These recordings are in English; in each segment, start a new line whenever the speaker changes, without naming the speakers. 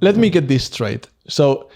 Let me get this straight. So,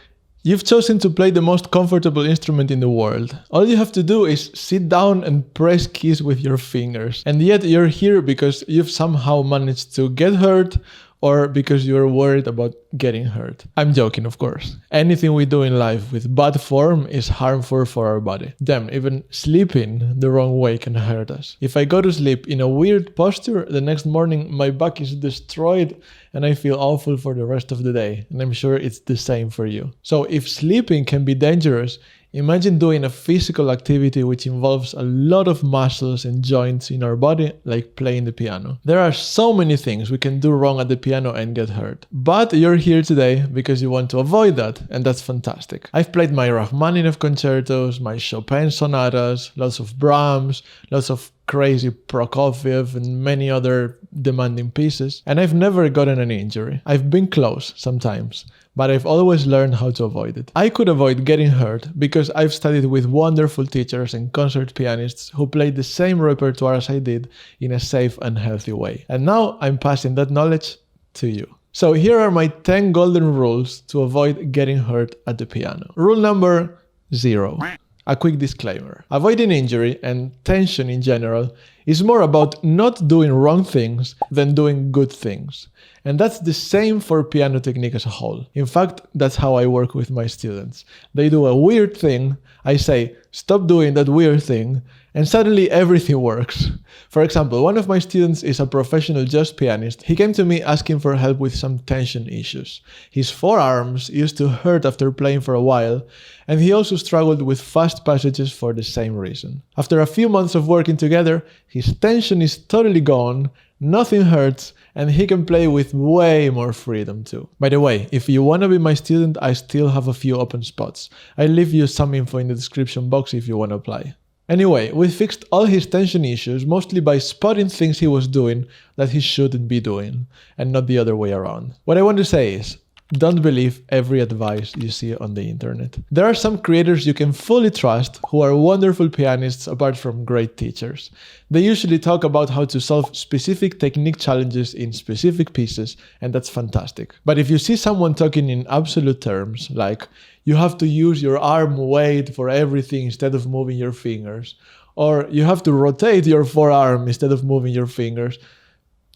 you've chosen to play the most comfortable instrument in the world. All you have to do is sit down and press keys with your fingers. And yet you're here because you've somehow managed to get hurt or because you're worried about getting hurt. I'm joking, of course. Anything we do in life with bad form is harmful for our body. Damn, even sleeping the wrong way can hurt us. If I go to sleep in a weird posture, the next morning my back is destroyed and I feel awful for the rest of the day. And I'm sure it's the same for you. So if sleeping can be dangerous, imagine doing a physical activity which involves a lot of muscles and joints in our body, like playing the piano. There are so many things we can do wrong at the piano and get hurt. But you're here today because you want to avoid that, and that's fantastic. I've played my Rachmaninoff concertos, my Chopin sonatas, lots of Brahms, lots of crazy Prokofiev and many other demanding pieces, and I've never gotten an injury. I've been close sometimes, but I've always learned how to avoid it. I could avoid getting hurt because I've studied with wonderful teachers and concert pianists who played the same repertoire as I did in a safe and healthy way. And now I'm passing that knowledge to you. So here are my 10 golden rules to avoid getting hurt at the piano. Rule number 0. A quick disclaimer. Avoiding injury and tension in general is more about not doing wrong things than doing good things. And that's the same for piano technique as a whole. In fact, that's how I work with my students. They do a weird thing, I say, stop doing that weird thing, and suddenly everything works. For example, one of my students is a professional jazz pianist. He came to me asking for help with some tension issues. His forearms used to hurt after playing for a while, and he also struggled with fast passages for the same reason. After a few months of working together, his tension is totally gone, nothing hurts, and he can play with way more freedom too. By the way, if you wanna be my student, I still have a few open spots. I'll leave you some info in the description box if you wanna apply. Anyway, we fixed all his tension issues mostly by spotting things he was doing that he shouldn't be doing, and not the other way around. What I want to say is, don't believe every advice you see on the internet. There are some creators you can fully trust who are wonderful pianists apart from great teachers. They usually talk about how to solve specific technique challenges in specific pieces, and that's fantastic. But if you see someone talking in absolute terms, like you have to use your arm weight for everything instead of moving your fingers, or you have to rotate your forearm instead of moving your fingers,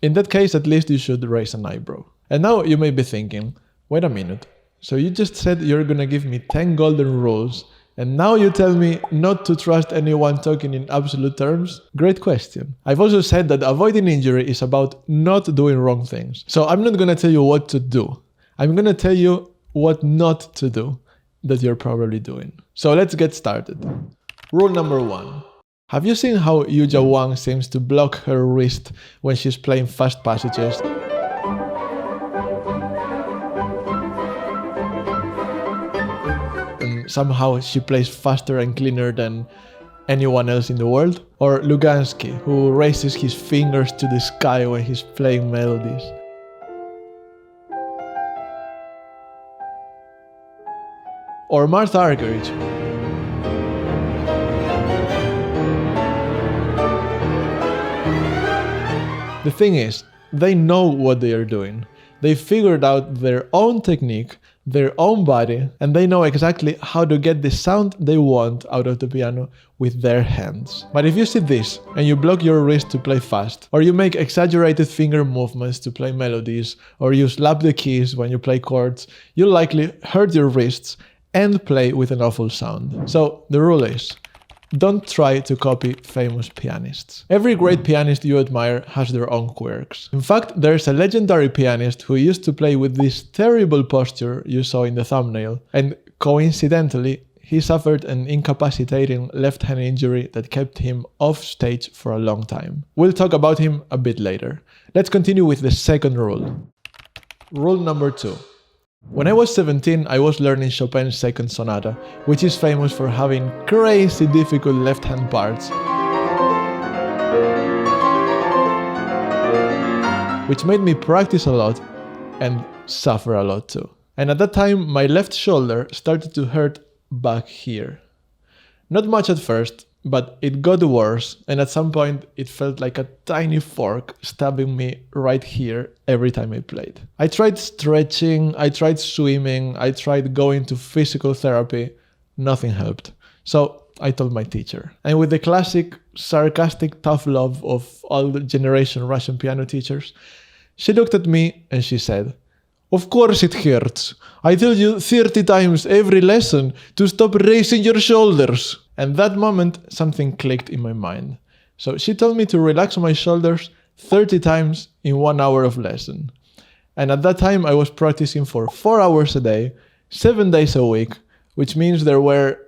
in that case at least you should raise an eyebrow. And now you may be thinking, wait a minute, so you just said you're gonna give me 10 golden rules, and now you tell me not to trust anyone talking in absolute terms? Great question. I've also said that avoiding injury is about not doing wrong things. So I'm not gonna tell you what to do. I'm gonna tell you what not to do that you're probably doing. So let's get started. Rule number 1. Have you seen how Yuja Wang seems to block her wrist when she's playing fast passages? Somehow she plays faster and cleaner than anyone else in the world? Or Lugansky, who raises his fingers to the sky when he's playing melodies? Or Martha Argerich. The thing is, they know what they are doing. They figured out their own technique, their own body, and they know exactly how to get the sound they want out of the piano with their hands. But if you see this and you block your wrist to play fast, or you make exaggerated finger movements to play melodies, or you slap the keys when you play chords, you'll likely hurt your wrists and play with an awful sound. So the rule is, don't try to copy famous pianists. Every great pianist you admire has their own quirks. In fact, there's a legendary pianist who used to play with this terrible posture you saw in the thumbnail, and coincidentally, he suffered an incapacitating left hand injury that kept him off stage for a long time. We'll talk about him a bit later. Let's continue with the second rule. Rule number 2. When I was 17, I was learning Chopin's Second Sonata, which is famous for having crazy difficult left-hand parts, which made me practice a lot and suffer a lot too. And at that time, my left shoulder started to hurt back here. Not much at first, but it got worse, and at some point it felt like a tiny fork stabbing me right here every time I played. I tried stretching, I tried swimming, I tried going to physical therapy. Nothing helped. So I told my teacher. And with the classic sarcastic tough love of all the generation Russian piano teachers, she looked at me and she said, "Of course it hurts. I tell you 30 times every lesson to stop raising your shoulders." And that moment, something clicked in my mind. So she told me to relax my shoulders 30 times in 1 hour of lesson. And at that time, I was practicing for 4 hours a day, 7 days a week, which means there were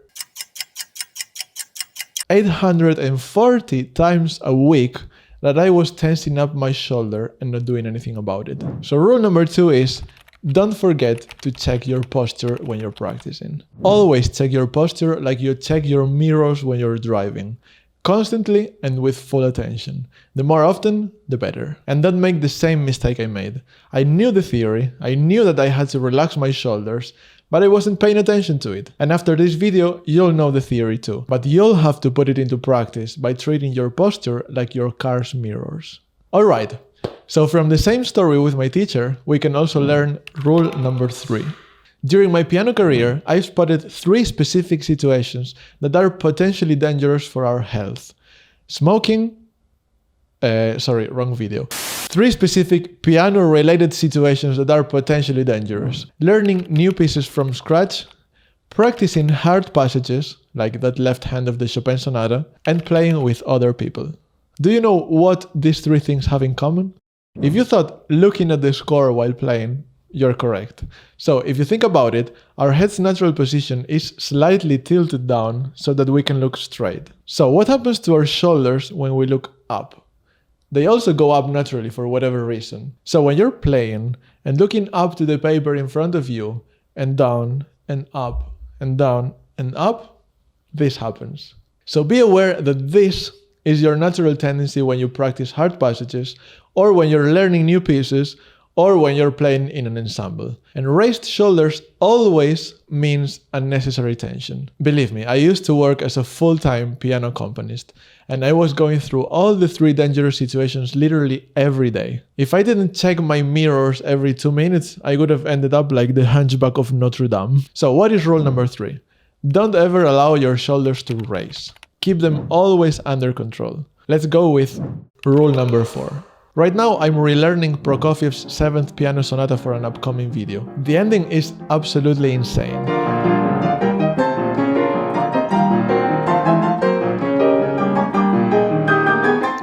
840 times a week that I was tensing up my shoulder and not doing anything about it. So rule number 2 is, don't forget to check your posture when you're practicing. Always check your posture like you check your mirrors when you're driving. Constantly and with full attention. The more often, the better. And don't make the same mistake I made. I knew the theory, I knew that I had to relax my shoulders, but I wasn't paying attention to it. And after this video, you'll know the theory too. But you'll have to put it into practice by treating your posture like your car's mirrors. Alright, so from the same story with my teacher, we can also learn rule number 3. During my piano career, I've spotted 3 specific situations that are potentially dangerous for our health. Smoking, wrong video. 3 specific piano-related situations that are potentially dangerous. Learning new pieces from scratch, practicing hard passages, like that left hand of the Chopin Sonata, and playing with other people. Do you know what these 3 things have in common? If you thought looking at the score while playing, you're correct. So if you think about it, our head's natural position is slightly tilted down so that we can look straight. So what happens to our shoulders when we look up? They also go up naturally for whatever reason. So when you're playing and looking up to the paper in front of you and down and up and down and up, this happens. So be aware that this is your natural tendency when you practice hard passages, or when you're learning new pieces, or when you're playing in an ensemble. And raised shoulders always means unnecessary tension. Believe me, I used to work as a full-time piano accompanist, and I was going through all the 3 dangerous situations literally every day. If I didn't check my mirrors every 2 minutes, I would have ended up like the Hunchback of Notre Dame. So what is rule number 3? Don't ever allow your shoulders to raise. Keep them always under control. Let's go with rule number 4. Right now, I'm relearning Prokofiev's 7th piano sonata for an upcoming video. The ending is absolutely insane.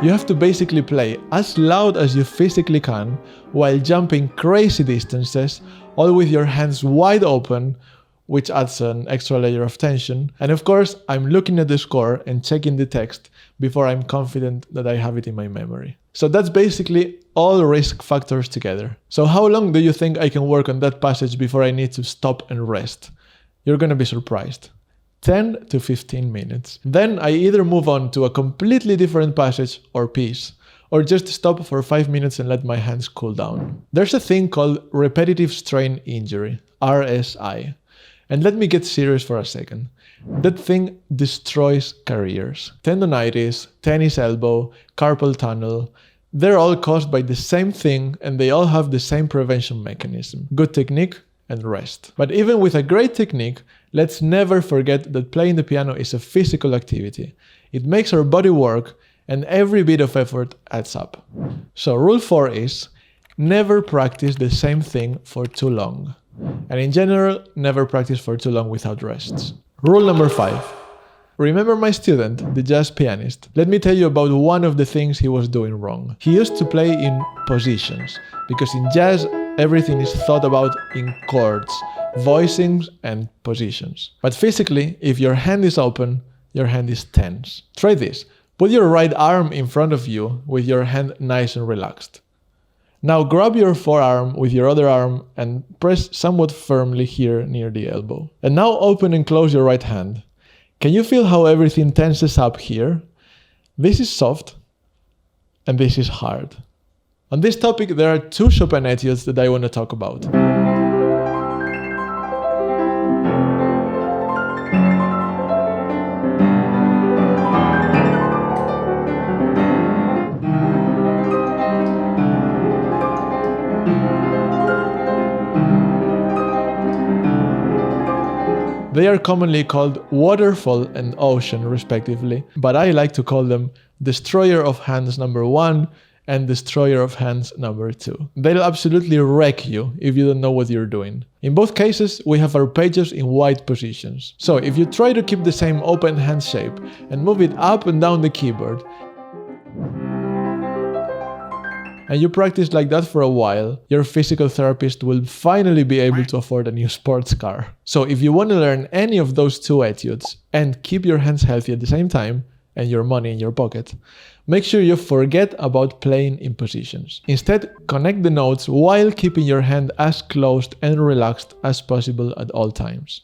You have to basically play as loud as you physically can while jumping crazy distances, all with your hands wide open, which adds an extra layer of tension. And of course, I'm looking at the score and checking the text before I'm confident that I have it in my memory. So that's basically all risk factors together. So how long do you think I can work on that passage before I need to stop and rest? You're gonna be surprised. 10 to 15 minutes. Then I either move on to a completely different passage or piece, or just stop for 5 minutes and let my hands cool down. There's a thing called repetitive strain injury, RSI. And let me get serious for a second. That thing destroys careers. Tendonitis, tennis elbow, carpal tunnel, they're all caused by the same thing, and they all have the same prevention mechanism: good technique and rest. But even with a great technique, let's never forget that playing the piano is a physical activity. It makes our body work, and every bit of effort adds up. So rule 4 is, never practice the same thing for too long. And in general, never practice for too long without rests. Rule number 5. Remember my student, the jazz pianist? Let me tell you about one of the things he was doing wrong. He used to play in positions, because in jazz, everything is thought about in chords, voicings, and positions. But physically, if your hand is open, your hand is tense. Try this. Put your right arm in front of you with your hand nice and relaxed. Now grab your forearm with your other arm and press somewhat firmly here near the elbow. And now open and close your right hand. Can you feel how everything tenses up here? This is soft and this is hard. On this topic, there are 2 Chopin etudes that I want to talk about. They are commonly called waterfall and ocean respectively, but I like to call them destroyer of hands number 1 and destroyer of hands number 2. They'll absolutely wreck you if you don't know what you're doing. In both cases, we have our pages in wide positions. So if you try to keep the same open hand shape and move it up and down the keyboard, and you practice like that for a while, your physical therapist will finally be able to afford a new sports car. So if you want to learn any of those two etudes and keep your hands healthy at the same time, and your money in your pocket, make sure you forget about playing in positions. Instead, connect the notes while keeping your hand as closed and relaxed as possible at all times.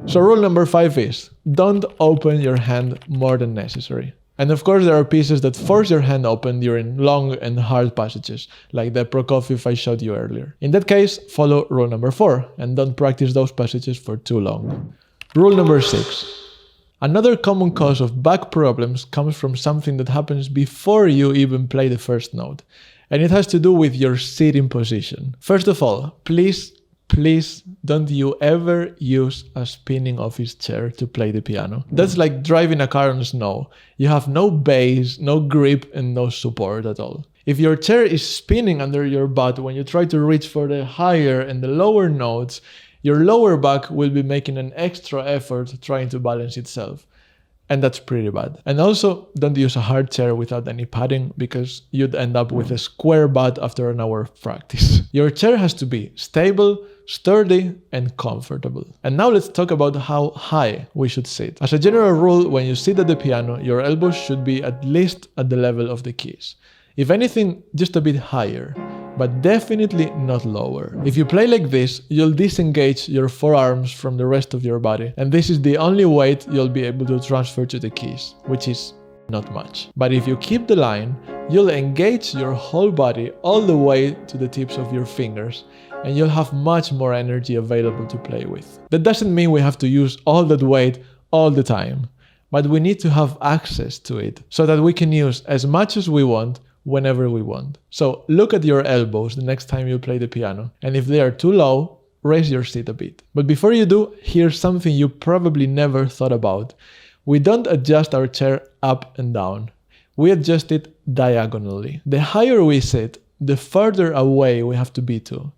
So rule number 5 is, don't open your hand more than necessary. And of course there are pieces that force your hand open during long and hard passages, like the Prokofiev I showed you earlier. In that case, follow rule number 4 and don't practice those passages for too long. Rule number 6. Another common cause of back problems comes from something that happens before you even play the first note, and it has to do with your sitting position. First of all, please don't you ever use a spinning office chair to play the piano. That's like driving a car on snow. You have no base, no grip, and no support at all. If your chair is spinning under your butt when you try to reach for the higher and the lower notes, your lower back will be making an extra effort trying to balance itself. And that's pretty bad. And also, don't use a hard chair without any padding, because you'd end up with a square butt after an hour of practice. Your chair has to be stable, sturdy, and comfortable. And now let's talk about how high we should sit. As a general rule, when you sit at the piano, your elbows should be at least at the level of the keys. If anything, just a bit higher, but definitely not lower. If you play like this, you'll disengage your forearms from the rest of your body, and this is the only weight you'll be able to transfer to the keys, which is not much. But if you keep the line, you'll engage your whole body all the way to the tips of your fingers, and you'll have much more energy available to play with. That doesn't mean we have to use all that weight all the time, but we need to have access to it so that we can use as much as we want whenever we want. So look at your elbows the next time you play the piano, and if they are too low, raise your seat a bit. But before you do, here's something you probably never thought about. We don't adjust our chair up and down. We adjust it diagonally. The higher we sit, the further away we have to be to.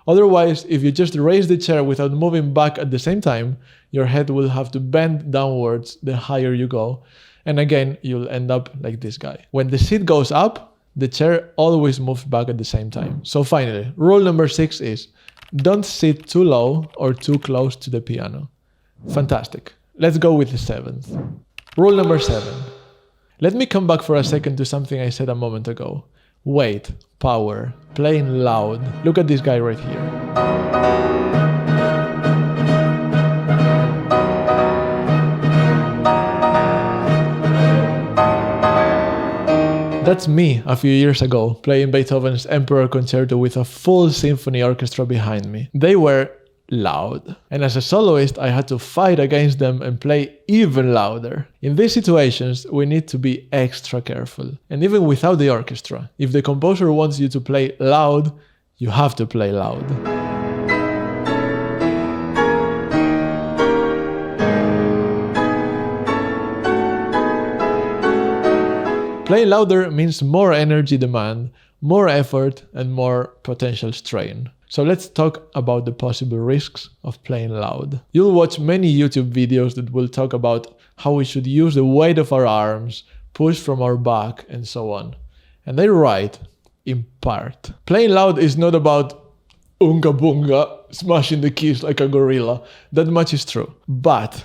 Otherwise, if you just raise the chair without moving back at the same time, your head will have to bend downwards the higher you go. And again, you'll end up like this guy. When the seat goes up, the chair always moves back at the same time. So finally, rule number 6 is, don't sit too low or too close to the piano. Fantastic. Let's go with the 7th. Rule number 7. Let me come back for a second to something I said a moment ago. Weight, power, playing loud. Look at this guy right here. That's me a few years ago, playing Beethoven's Emperor Concerto with a full symphony orchestra behind me. They were loud, and as a soloist I had to fight against them and play even louder. In these situations we need to be extra careful, and even without the orchestra, if the composer wants you to play loud, you have to play loud. Playing louder means more energy demand, more effort, and more potential strain. So let's talk about the possible risks of playing loud. You'll watch many YouTube videos that will talk about how we should use the weight of our arms, push from our back, and so on. And they're right, in part. Playing loud is not about unga bunga, smashing the keys like a gorilla. That much is true. But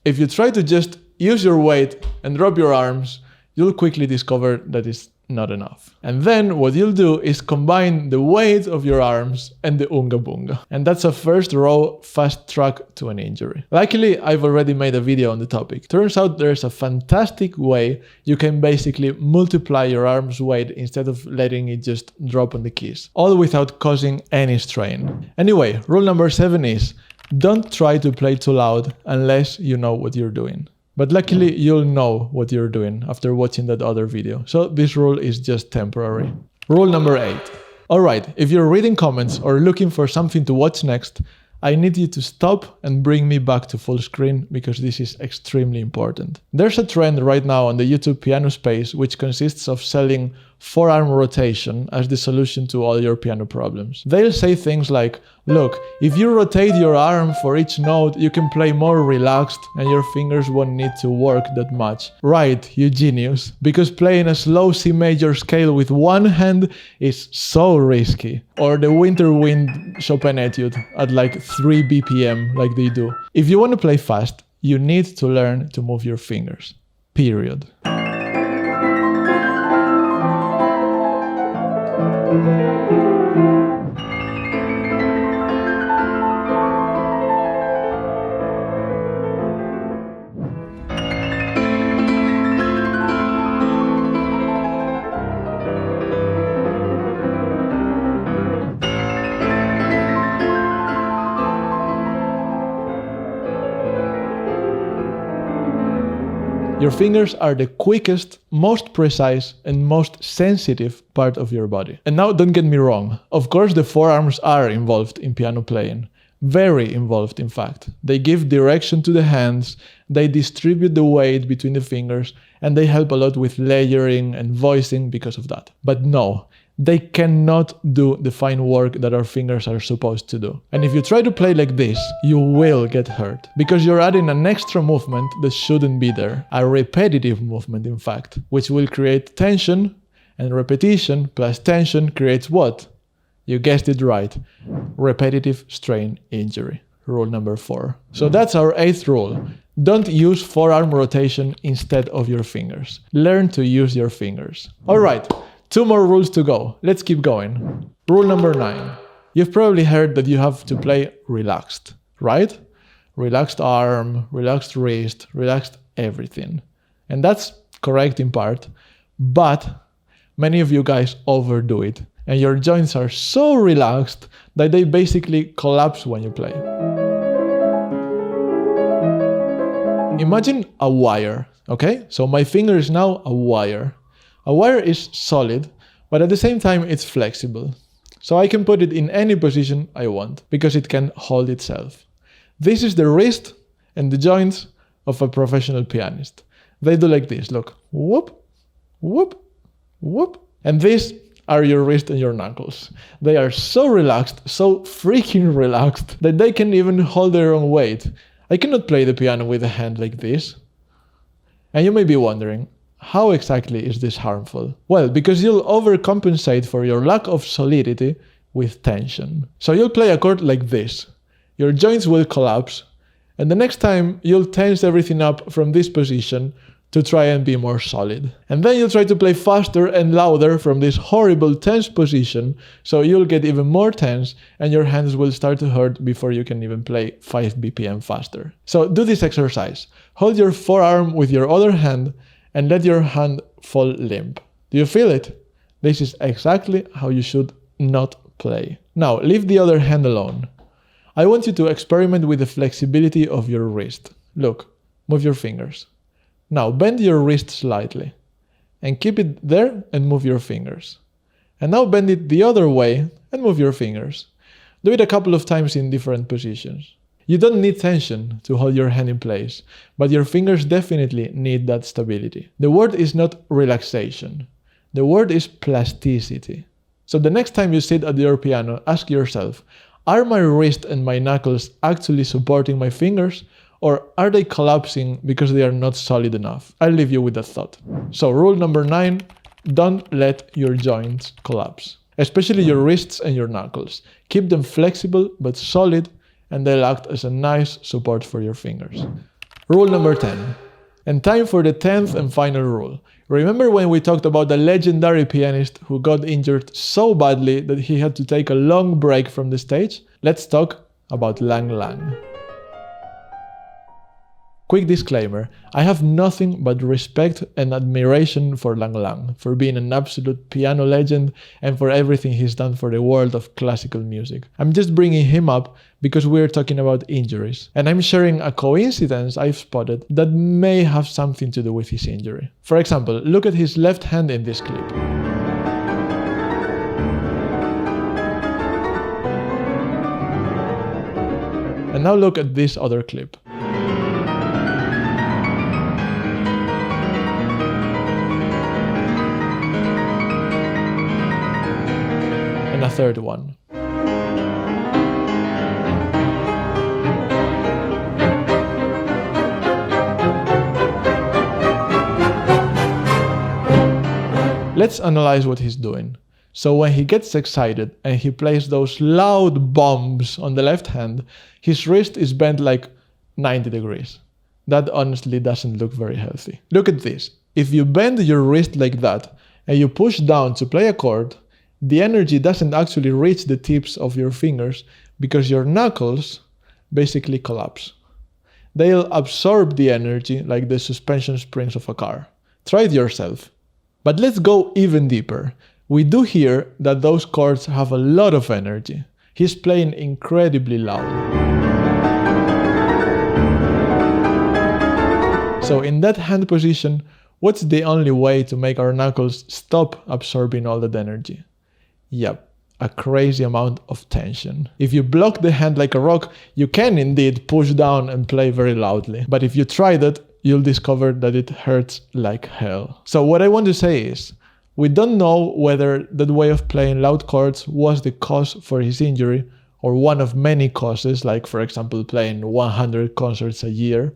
if you try to just use your weight and drop your arms, you'll quickly discover that it's not enough. And then what you'll do is combine the weight of your arms and the unga bunga. And that's a first row fast track to an injury. Luckily, I've already made a video on the topic. Turns out there's a fantastic way you can basically multiply your arm's weight instead of letting it just drop on the keys, all without causing any strain. Anyway, rule number 7 is, don't try to play too loud unless you know what you're doing. But luckily, you'll know what you're doing after watching that other video, so this rule is just temporary. Rule number 8. Alright, if you're reading comments or looking for something to watch next, I need you to stop and bring me back to full screen because this is extremely important. There's a trend right now on the YouTube piano space which consists of selling forearm rotation as the solution to all your piano problems. They'll say things like, look, if you rotate your arm for each note, you can play more relaxed and your fingers won't need to work that much. Right, you genius, because playing a slow C major scale with one hand is so risky. Or the Winter Wind Chopin Etude at like 3 BPM like they do. If you want to play fast, you need to learn to move your fingers. Period. Your fingers are the quickest, most precise, and most sensitive part of your body. And now don't get me wrong, of course the forearms are involved in piano playing. Very involved, in fact. They give direction to the hands, they distribute the weight between the fingers, and they help a lot with layering and voicing because of that. But no, they cannot do the fine work that our fingers are supposed to do. And if you try to play like this, you will get hurt. Because you're adding an extra movement that shouldn't be there. A repetitive movement, in fact, which will create tension, and repetition plus tension creates what? You guessed it right. Repetitive strain injury. Rule number 4. So that's our 8th rule. Don't use forearm rotation instead of your fingers. Learn to use your fingers. Alright. 2 more rules to go. Let's keep going. Rule number 9. You've probably heard that you have to play relaxed, right? Relaxed arm, relaxed wrist, relaxed everything. And that's correct in part, but many of you guys overdo it. And your joints are so relaxed that they basically collapse when you play. Imagine a wire, okay? So my finger is now a wire. A wire is solid, but at the same time it's flexible. So I can put it in any position I want, because it can hold itself. This is the wrist and the joints of a professional pianist. They do like this, look. Whoop, whoop, whoop. And these are your wrist and your knuckles. They are so relaxed, so freaking relaxed, that they can even hold their own weight. I cannot play the piano with a hand like this. And you may be wondering, how exactly is this harmful? Well, because you'll overcompensate for your lack of solidity with tension. So you'll play a chord like this. Your joints will collapse, and the next time you'll tense everything up from this position to try and be more solid. And then you'll try to play faster and louder from this horrible tense position, so you'll get even more tense and your hands will start to hurt before you can even play 5 BPM faster. So do this exercise. Hold your forearm with your other hand and let your hand fall limp. Do you feel it? This is exactly how you should not play. Now, leave the other hand alone. I want you to experiment with the flexibility of your wrist. Look, move your fingers. Now, bend your wrist slightly. And keep it there and move your fingers. And now bend it the other way and move your fingers. Do it a couple of times in different positions. You don't need tension to hold your hand in place, but your fingers definitely need that stability. The word is not relaxation. The word is plasticity. So the next time you sit at your piano, ask yourself, are my wrist and my knuckles actually supporting my fingers, or are they collapsing because they are not solid enough? I'll leave you with that thought. So rule number 9, don't let your joints collapse, especially your wrists and your knuckles. Keep them flexible but solid, and they'll act as a nice support for your fingers. Rule number 10. And time for the 10th and final rule. Remember when we talked about the legendary pianist who got injured so badly that he had to take a long break from the stage? Let's talk about Lang Lang. Quick disclaimer, I have nothing but respect and admiration for Lang Lang, for being an absolute piano legend and for everything he's done for the world of classical music. I'm just bringing him up because we're talking about injuries, and I'm sharing a coincidence I've spotted that may have something to do with his injury. For example, look at his left hand in this clip. And now look at this other clip. And a third one. Let's analyze what he's doing. So when he gets excited and he plays those loud bombs on the left hand, his wrist is bent like 90 degrees. That honestly doesn't look very healthy. Look at this. If you bend your wrist like that and you push down to play a chord, the energy doesn't actually reach the tips of your fingers because your knuckles basically collapse. They'll absorb the energy like the suspension springs of a car. Try it yourself. But let's go even deeper. We do hear that those chords have a lot of energy. He's playing incredibly loud. So in that hand position, what's the only way to make our knuckles stop absorbing all that energy? Yep, a crazy amount of tension. If you block the hand like a rock, you can indeed push down and play very loudly. But if you try that, you'll discover that it hurts like hell. So what I want to say is, we don't know whether that way of playing loud chords was the cause for his injury or one of many causes, like for example playing 100 concerts a year.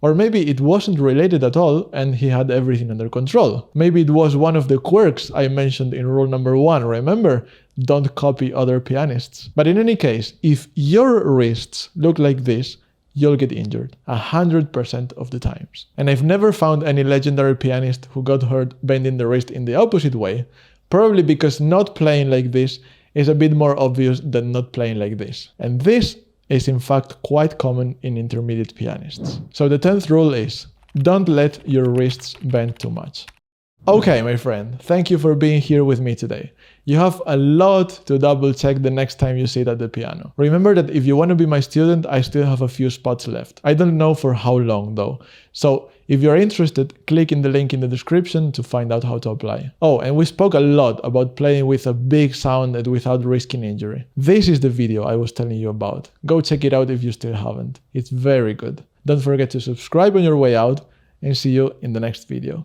Or maybe it wasn't related at all and he had everything under control. Maybe it was one of the quirks I mentioned in rule number 1, remember? Don't copy other pianists. But in any case, if your wrists look like this, you'll get injured 100% of the times. And I've never found any legendary pianist who got hurt bending the wrist in the opposite way, probably because not playing like this is a bit more obvious than not playing like this. And this is in fact quite common in intermediate pianists. So the 10th rule is, don't let your wrists bend too much. Okay, my friend, thank you for being here with me today. You have a lot to double check the next time you sit at the piano. Remember that if you want to be my student, I still have a few spots left. I don't know for how long though. So if you're interested, click in the link in the description to find out how to apply. Oh, and we spoke a lot about playing with a big sound and without risking injury. This is the video I was telling you about. Go check it out if you still haven't. It's very good. Don't forget to subscribe on your way out and see you in the next video.